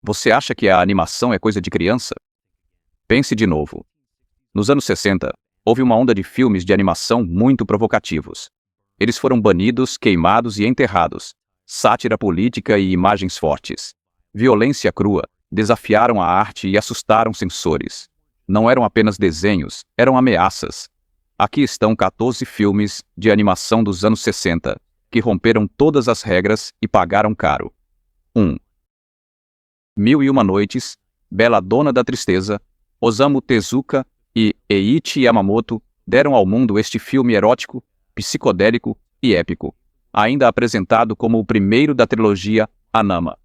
Você acha que a animação é coisa de criança? Pense de novo. Nos anos 60, houve uma onda de filmes de animação muito provocativos. Eles foram banidos, queimados e enterrados. Sátira política e imagens fortes. Violência crua, desafiaram a arte e assustaram censores. Não eram apenas desenhos, eram ameaças. Aqui estão 14 filmes de animação dos anos 60, que romperam todas as regras e pagaram caro. 1. 1001 Noites, Bela Dona da Tristeza, Osamu Tezuka e Eiichi Yamamoto deram ao mundo este filme erótico, psicodélico e épico, ainda apresentado como o primeiro da trilogia Anama.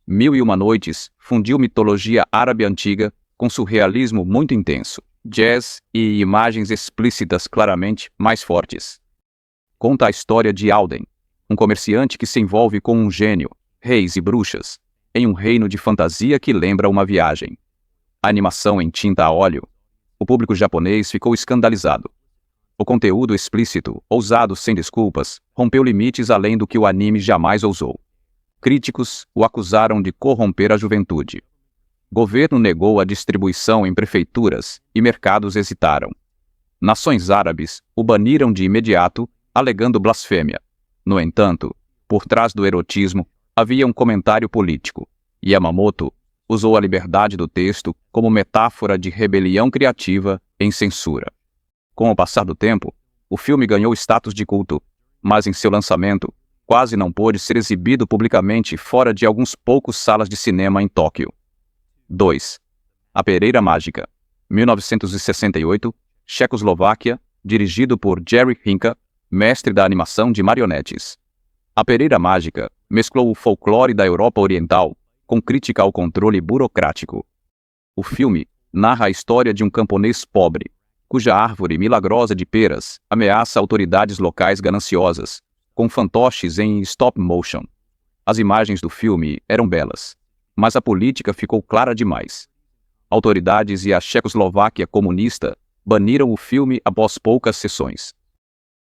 1001 Noites fundiu mitologia árabe antiga com surrealismo muito intenso, jazz e imagens explícitas claramente mais fortes. Conta a história de Alden, um comerciante que se envolve com um gênio, reis e bruxas, em um reino de fantasia que lembra uma viagem. A animação em tinta a óleo. O público japonês ficou escandalizado. O conteúdo explícito, ousado sem desculpas, rompeu limites além do que o anime jamais ousou. Críticos o acusaram de corromper a juventude. Governo negou a distribuição em prefeituras e mercados hesitaram. Nações árabes o baniram de imediato, alegando blasfêmia. No entanto, por trás do erotismo, havia um comentário político. Yamamoto usou a liberdade do texto como metáfora de rebelião criativa em censura. Com o passar do tempo, o filme ganhou status de culto, mas em seu lançamento, quase não pôde ser exibido publicamente fora de alguns poucos salas de cinema em Tóquio. 2. A Pereira Mágica, 1968, Checoslováquia, dirigido por Jerry Hinka, mestre da animação de marionetes. A Pereira Mágica mesclou o folclore da Europa Oriental com crítica ao controle burocrático. O filme narra a história de um camponês pobre, cuja árvore milagrosa de peras ameaça autoridades locais gananciosas, com fantoches em stop motion. As imagens do filme eram belas, mas a política ficou clara demais. Autoridades e a Checoslováquia comunista baniram o filme após poucas sessões.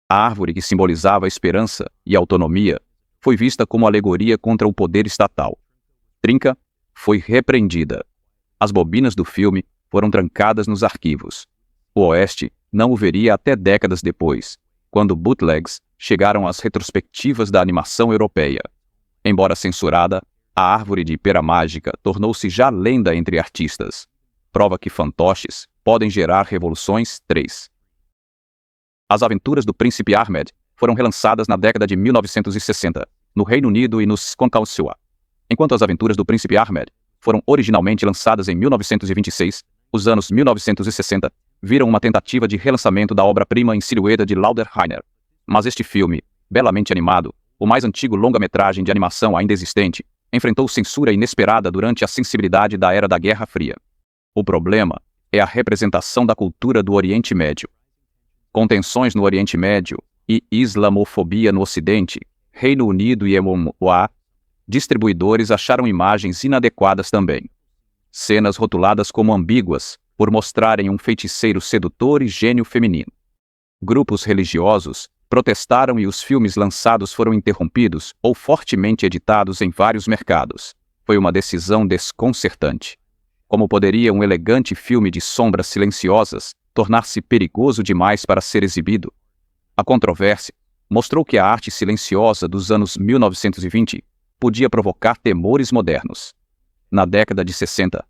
A árvore que simbolizava a esperança e a autonomia foi vista como alegoria contra o poder estatal. Trinca foi repreendida. As bobinas do filme foram trancadas nos arquivos. O Oeste não o veria até décadas depois, quando bootlegs chegaram às retrospectivas da animação europeia. Embora censurada, a árvore de pera mágica tornou-se já lenda entre artistas. Prova que fantoches podem gerar revoluções. 3. As Aventuras do Príncipe Ahmed foram relançadas na década de 1960, no Reino Unido e nos Concaussua. Enquanto As Aventuras do Príncipe Ahmed foram originalmente lançadas em 1926, os anos 1960 viram uma tentativa de relançamento da obra-prima em silhueta de Lauder-Heiner. Mas este filme, belamente animado, o mais antigo longa-metragem de animação ainda existente, enfrentou censura inesperada durante a sensibilidade da era da Guerra Fria. O problema é a representação da cultura do Oriente Médio. Com tensões no Oriente Médio e islamofobia no Ocidente, Reino Unido e EMOA, distribuidores acharam imagens inadequadas também. Cenas rotuladas como ambíguas, por mostrarem um feiticeiro sedutor e gênio feminino. Grupos religiosos protestaram e os filmes lançados foram interrompidos ou fortemente editados em vários mercados. Foi uma decisão desconcertante. Como poderia um elegante filme de sombras silenciosas tornar-se perigoso demais para ser exibido? A controvérsia mostrou que a arte silenciosa dos anos 1920 podia provocar temores modernos. Na década de 60,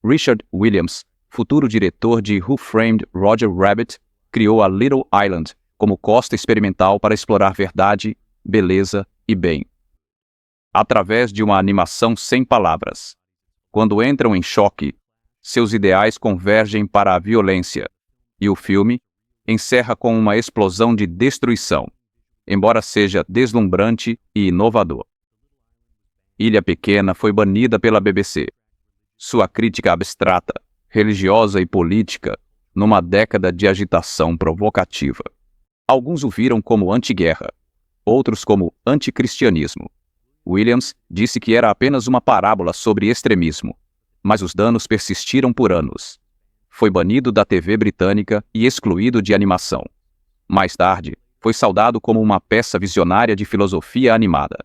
Richard Williams, futuro diretor de Who Framed Roger Rabbit, criou a Little Island como costa experimental para explorar verdade, beleza e bem. Através de uma animação sem palavras. Quando entram em choque, seus ideais convergem para a violência, e o filme encerra com uma explosão de destruição, embora seja deslumbrante e inovador. Ilha Pequena foi banida pela BBC. Sua crítica abstrata, religiosa e política, numa década de agitação provocativa. Alguns o viram como anti-guerra, outros como anticristianismo. Williams disse que era apenas uma parábola sobre extremismo, mas os danos persistiram por anos. Foi banido da TV britânica e excluído de animação. Mais tarde, foi saudado como uma peça visionária de filosofia animada.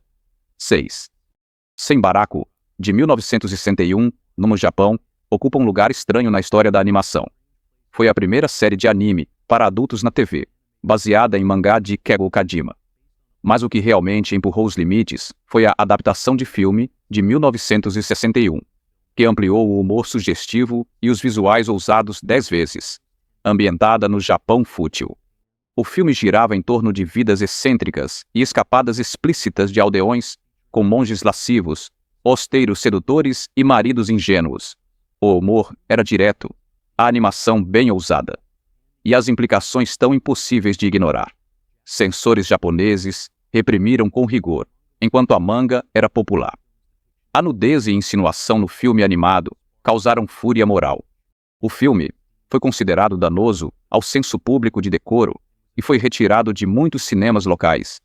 6. Sem Baraku, de 1961, no Japão, ocupa um lugar estranho na história da animação. Foi a primeira série de anime para adultos na TV, baseada em mangá de Keigo Kajima. Mas o que realmente empurrou os limites foi a adaptação de filme de 1961, que ampliou o humor sugestivo e os visuais ousados 10 vezes, ambientada no Japão fútil. O filme girava em torno de vidas excêntricas e escapadas explícitas de aldeões, com monges lascivos, hosteiros sedutores e maridos ingênuos. O humor era direto, a animação bem ousada, e as implicações tão impossíveis de ignorar. Censores japoneses reprimiram com rigor, enquanto a manga era popular. A nudez e insinuação no filme animado causaram fúria moral. O filme foi considerado danoso ao senso público de decoro e foi retirado de muitos cinemas locais.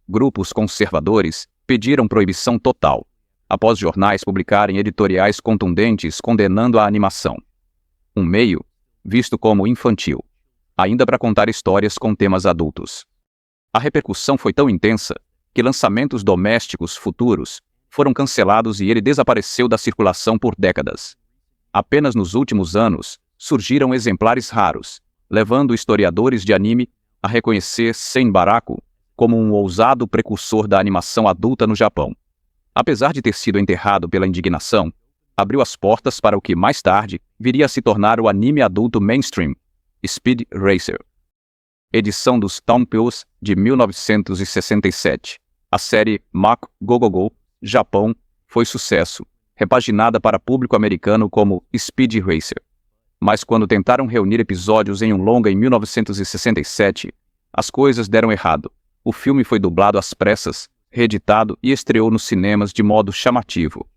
Grupos conservadores pediram proibição total, após jornais publicarem editoriais contundentes condenando a animação. Um meio visto como infantil, ainda para contar histórias com temas adultos. A repercussão foi tão intensa que lançamentos domésticos futuros foram cancelados e ele desapareceu da circulação por décadas. Apenas nos últimos anos surgiram exemplares raros, levando historiadores de anime a reconhecer Senbaraku como um ousado precursor da animação adulta no Japão. Apesar de ter sido enterrado pela indignação, abriu as portas para o que mais tarde viria a se tornar o anime adulto mainstream, Speed Racer. Edição dos Tampos de 1967. A série Mako Gogogo, Japão, foi sucesso, repaginada para público americano como Speed Racer. Mas quando tentaram reunir episódios em um longa em 1967, as coisas deram errado. O filme foi dublado às pressas, reeditado e estreou nos cinemas de modo chamativo.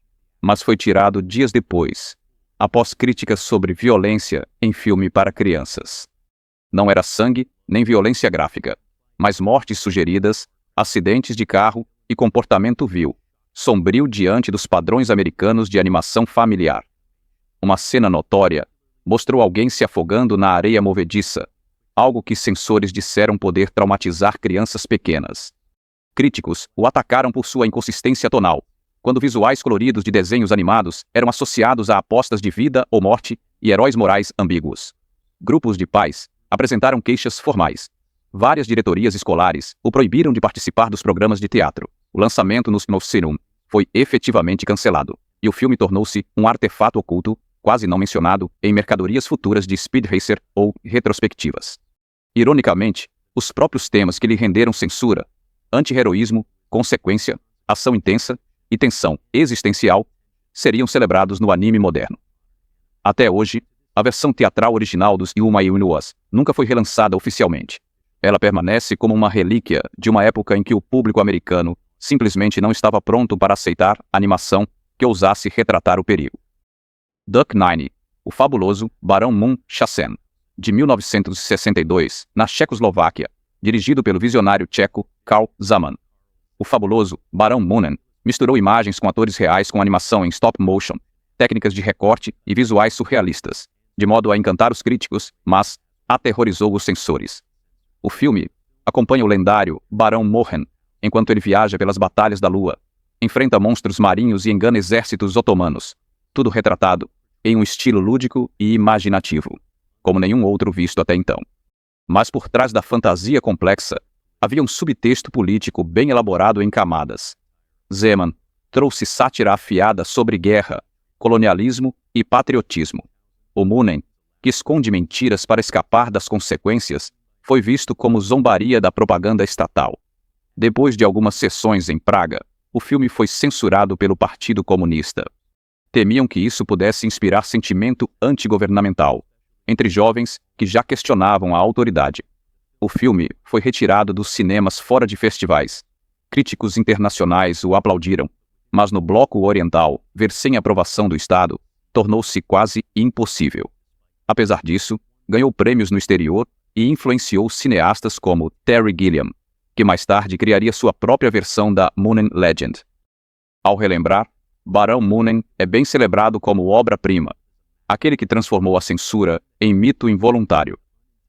Mas foi tirado dias depois, após críticas sobre violência em filme para crianças. Não era sangue nem violência gráfica, mas mortes sugeridas, acidentes de carro e comportamento vil, sombrio diante dos padrões americanos de animação familiar. Uma cena notória mostrou alguém se afogando na areia movediça, algo que censores disseram poder traumatizar crianças pequenas. Críticos o atacaram por sua inconsistência tonal, quando visuais coloridos de desenhos animados eram associados a apostas de vida ou morte e heróis morais ambíguos. Grupos de pais apresentaram queixas formais. Várias diretorias escolares o proibiram de participar dos programas de teatro. O lançamento no cinema foi efetivamente cancelado, e o filme tornou-se um artefato oculto, quase não mencionado, em mercadorias futuras de Speed Racer ou retrospectivas. Ironicamente, os próprios temas que lhe renderam censura, anti-heroísmo, consequência, ação intensa e tensão existencial, seriam celebrados no anime moderno. Até hoje, a versão teatral original dos Yuma Yunuas nunca foi relançada oficialmente. Ela permanece como uma relíquia de uma época em que o público americano simplesmente não estava pronto para aceitar animação que ousasse retratar o perigo. Duck Nine, o fabuloso Barão Munchausen, de 1962, na Tchecoslováquia, dirigido pelo visionário tcheco Karl Zaman. O fabuloso Barão Munchausen misturou imagens com atores reais com animação em stop motion, técnicas de recorte e visuais surrealistas, de modo a encantar os críticos, mas aterrorizou os censores. O filme acompanha o lendário Barão Munchausen enquanto ele viaja pelas batalhas da Lua, enfrenta monstros marinhos e engana exércitos otomanos, tudo retratado em um estilo lúdico e imaginativo, como nenhum outro visto até então. Mas por trás da fantasia complexa, havia um subtexto político bem elaborado em camadas. Zeman trouxe sátira afiada sobre guerra, colonialismo e patriotismo. O Munchausen, que esconde mentiras para escapar das consequências, foi visto como zombaria da propaganda estatal. Depois de algumas sessões em Praga, o filme foi censurado pelo Partido Comunista. Temiam que isso pudesse inspirar sentimento antigovernamental entre jovens que já questionavam a autoridade. O filme foi retirado dos cinemas fora de festivais. Críticos internacionais o aplaudiram, mas no bloco oriental, ver sem aprovação do Estado tornou-se quase impossível. Apesar disso, ganhou prêmios no exterior e influenciou cineastas como Terry Gilliam, que mais tarde criaria sua própria versão da Munchausen Legend. Ao relembrar, Barão Munchausen é bem celebrado como obra-prima, aquele que transformou a censura em mito involuntário.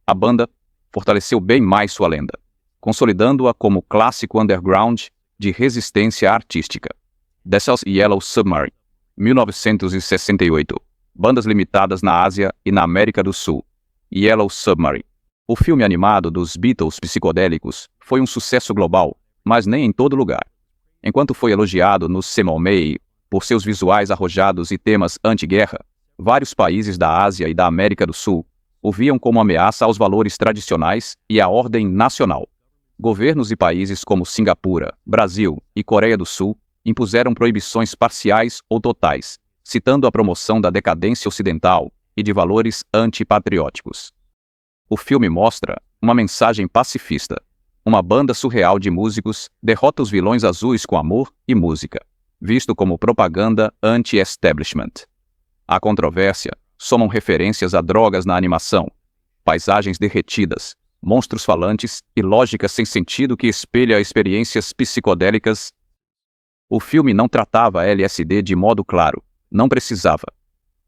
A banda fortaleceu bem mais sua lenda, consolidando-a como clássico underground de resistência artística. The Yellow Submarine, 1968. Bandas limitadas na Ásia e na América do Sul. Yellow Submarine. O filme animado dos Beatles psicodélicos foi um sucesso global, mas nem em todo lugar. Enquanto foi elogiado no CMA por seus visuais arrojados e temas anti-guerra, vários países da Ásia e da América do Sul o viam como ameaça aos valores tradicionais e à ordem nacional. Governos e países como Singapura, Brasil e Coreia do Sul impuseram proibições parciais ou totais, citando a promoção da decadência ocidental e de valores antipatrióticos. O filme mostra uma mensagem pacifista. Uma banda surreal de músicos derrota os vilões azuis com amor e música, visto como propaganda anti-establishment. À controvérsia, somam referências a drogas na animação, paisagens derretidas, monstros falantes e lógica sem sentido que espelha experiências psicodélicas. O filme não tratava LSD de modo claro, não precisava.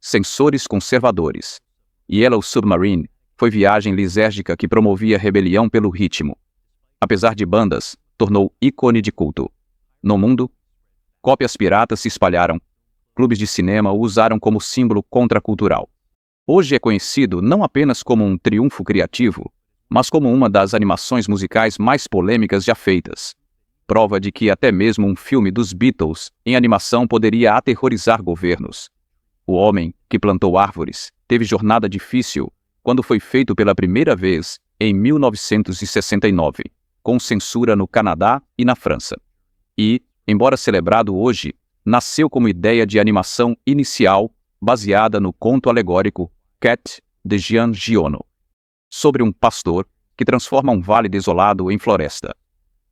Censores conservadores. Yellow Submarine foi viagem lisérgica que promovia rebelião pelo ritmo. Apesar de bandas, tornou ícone de culto. No mundo, cópias piratas se espalharam. Clubes de cinema o usaram como símbolo contracultural. Hoje é conhecido não apenas como um triunfo criativo, mas como uma das animações musicais mais polêmicas já feitas. Prova de que até mesmo um filme dos Beatles em animação poderia aterrorizar governos. O Homem que Plantou Árvores teve jornada difícil quando foi feito pela primeira vez em 1969, com censura no Canadá e na França. E, embora celebrado hoje, nasceu como ideia de animação inicial baseada no conto alegórico Cat, de Jean Giono, sobre um pastor que transforma um vale desolado em floresta.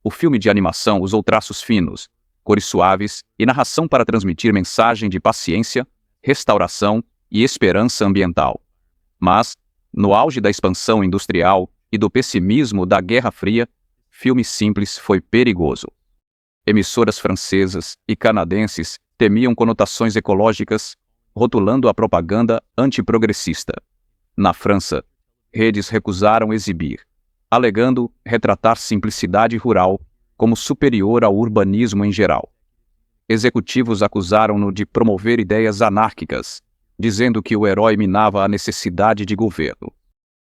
O filme de animação usou traços finos, cores suaves e narração para transmitir mensagem de paciência, restauração e esperança ambiental. Mas, no auge da expansão industrial e do pessimismo da Guerra Fria, filme simples foi perigoso. Emissoras francesas e canadenses temiam conotações ecológicas, rotulando a propaganda antiprogressista. Na França, redes recusaram exibir, alegando retratar simplicidade rural como superior ao urbanismo em geral. Executivos acusaram-no de promover ideias anárquicas, dizendo que o herói minava a necessidade de governo.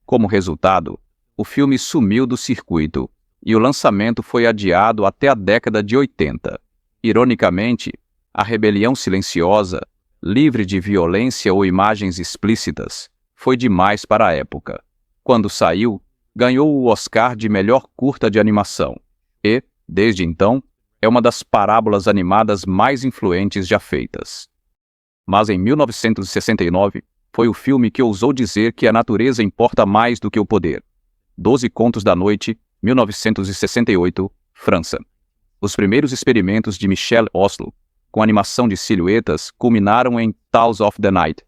Como resultado, o filme sumiu do circuito e o lançamento foi adiado até a década de 80. Ironicamente, a rebelião silenciosa, livre de violência ou imagens explícitas, foi demais para a época. Quando saiu, ganhou o Oscar de melhor curta de animação e, desde então, é uma das parábolas animadas mais influentes já feitas. Mas em 1969, foi o filme que ousou dizer que a natureza importa mais do que o poder. 12 Contos da Noite, 1968, França. Os primeiros experimentos de Michel Oslo, com animação de silhuetas, culminaram em Tales of the Night,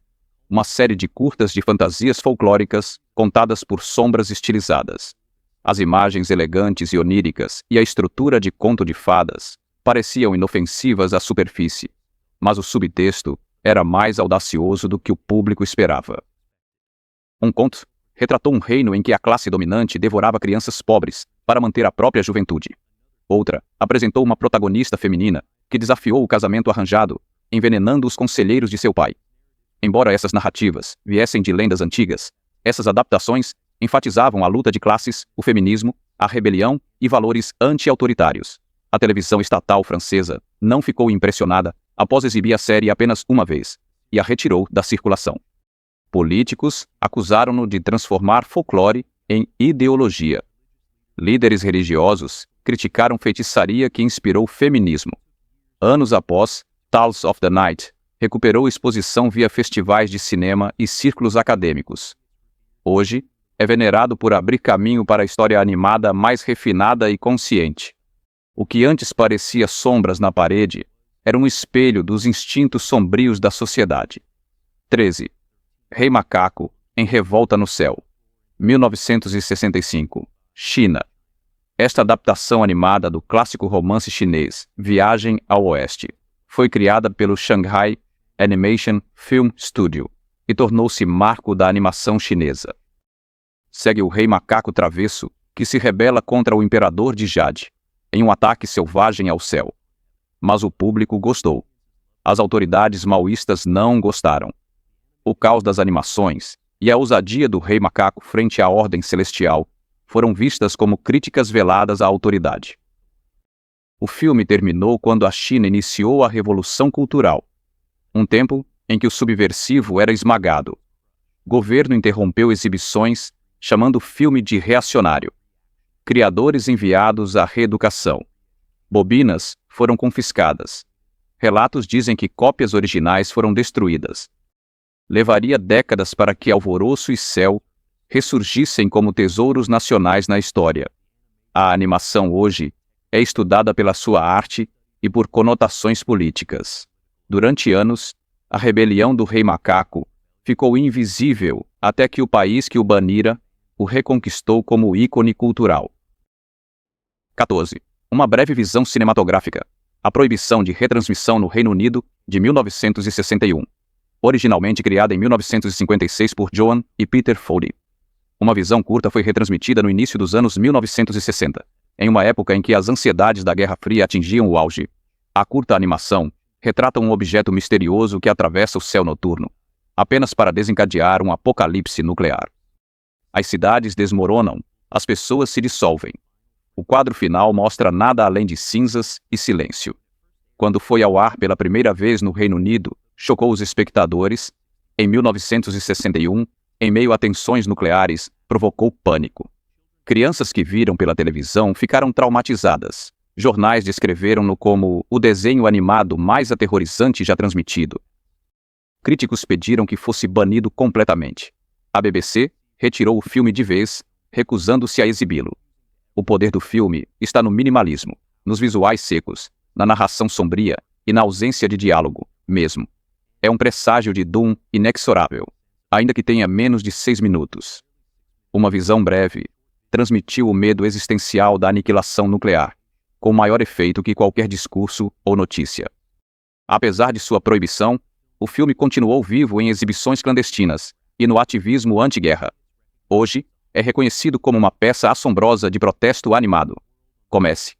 uma série de curtas de fantasias folclóricas contadas por sombras estilizadas. As imagens elegantes e oníricas e a estrutura de conto de fadas pareciam inofensivas à superfície, mas o subtexto era mais audacioso do que o público esperava. Um conto retratou um reino em que a classe dominante devorava crianças pobres para manter a própria juventude. Outra apresentou uma protagonista feminina que desafiou o casamento arranjado, envenenando os conselheiros de seu pai. Embora essas narrativas viessem de lendas antigas, essas adaptações enfatizavam a luta de classes, o feminismo, a rebelião e valores anti-autoritários. A televisão estatal francesa não ficou impressionada após exibir a série apenas uma vez, e a retirou da circulação. Políticos acusaram-no de transformar folclore em ideologia. Líderes religiosos criticaram feitiçaria que inspirou o feminismo. Anos após, Tales of the Night recuperou exposição via festivais de cinema e círculos acadêmicos. Hoje, é venerado por abrir caminho para a história animada mais refinada e consciente. O que antes parecia sombras na parede era um espelho dos instintos sombrios da sociedade. 13. Rei Macaco, em Revolta no Céu, 1965, China. Esta adaptação animada do clássico romance chinês, Viagem ao Oeste, foi criada pelo Shanghai Animation Film Studio e tornou-se marco da animação chinesa. Segue o Rei Macaco Travesso, que se rebela contra o Imperador de Jade, em um ataque selvagem ao céu. Mas o público gostou. As autoridades maoístas não gostaram. O caos das animações e a ousadia do Rei Macaco frente à Ordem Celestial foram vistas como críticas veladas à autoridade. O filme terminou quando a China iniciou a Revolução Cultural, um tempo em que o subversivo era esmagado. O governo interrompeu exibições, chamando o filme de reacionário. Criadores enviados à reeducação. Bobinas foram confiscadas. Relatos dizem que cópias originais foram destruídas. Levaria décadas para que Alvoroço e Céu ressurgissem como tesouros nacionais na história. A animação hoje é estudada pela sua arte e por conotações políticas. Durante anos, a rebelião do Rei Macaco ficou invisível até que o país que o banira o reconquistou como ícone cultural. 14. Uma breve visão cinematográfica. A proibição de retransmissão no Reino Unido, de 1961. Originalmente criada em 1956 por Joan e Peter Foley. Uma visão curta foi retransmitida no início dos anos 1960, em uma época em que as ansiedades da Guerra Fria atingiam o auge. A curta animação retrata um objeto misterioso que atravessa o céu noturno, apenas para desencadear um apocalipse nuclear. As cidades desmoronam, as pessoas se dissolvem. O quadro final mostra nada além de cinzas e silêncio. Quando foi ao ar pela primeira vez no Reino Unido, chocou os espectadores. Em 1961, em meio a tensões nucleares, provocou pânico. Crianças que viram pela televisão ficaram traumatizadas. Jornais descreveram-no como o desenho animado mais aterrorizante já transmitido. Críticos pediram que fosse banido completamente. A BBC retirou o filme de vez, recusando-se a exibi-lo. O poder do filme está no minimalismo, nos visuais secos, na narração sombria e na ausência de diálogo, mesmo. É um presságio de Doom inexorável, ainda que tenha menos de 6 minutos. Uma visão breve transmitiu o medo existencial da aniquilação nuclear, com maior efeito que qualquer discurso ou notícia. Apesar de sua proibição, o filme continuou vivo em exibições clandestinas e no ativismo anti-guerra. Hoje, é reconhecido como uma peça assombrosa de protesto animado. Comece.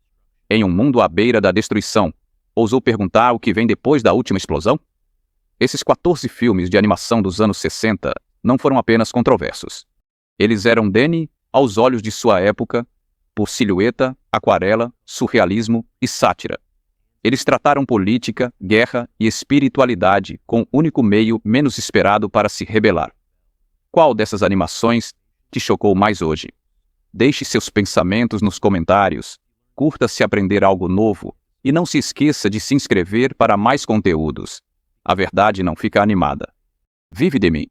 Em um mundo à beira da destruição, ousou perguntar o que vem depois da última explosão? Esses 14 filmes de animação dos anos 60 não foram apenas controversos. Eles eram Danny aos olhos de sua época, por silhueta, aquarela, surrealismo e sátira. Eles trataram política, guerra e espiritualidade com o único meio menos esperado para se rebelar. Qual dessas animações te chocou mais hoje? Deixe seus pensamentos nos comentários, curta se aprender algo novo e não se esqueça de se inscrever para mais conteúdos. A verdade não fica animada. Vive de mim.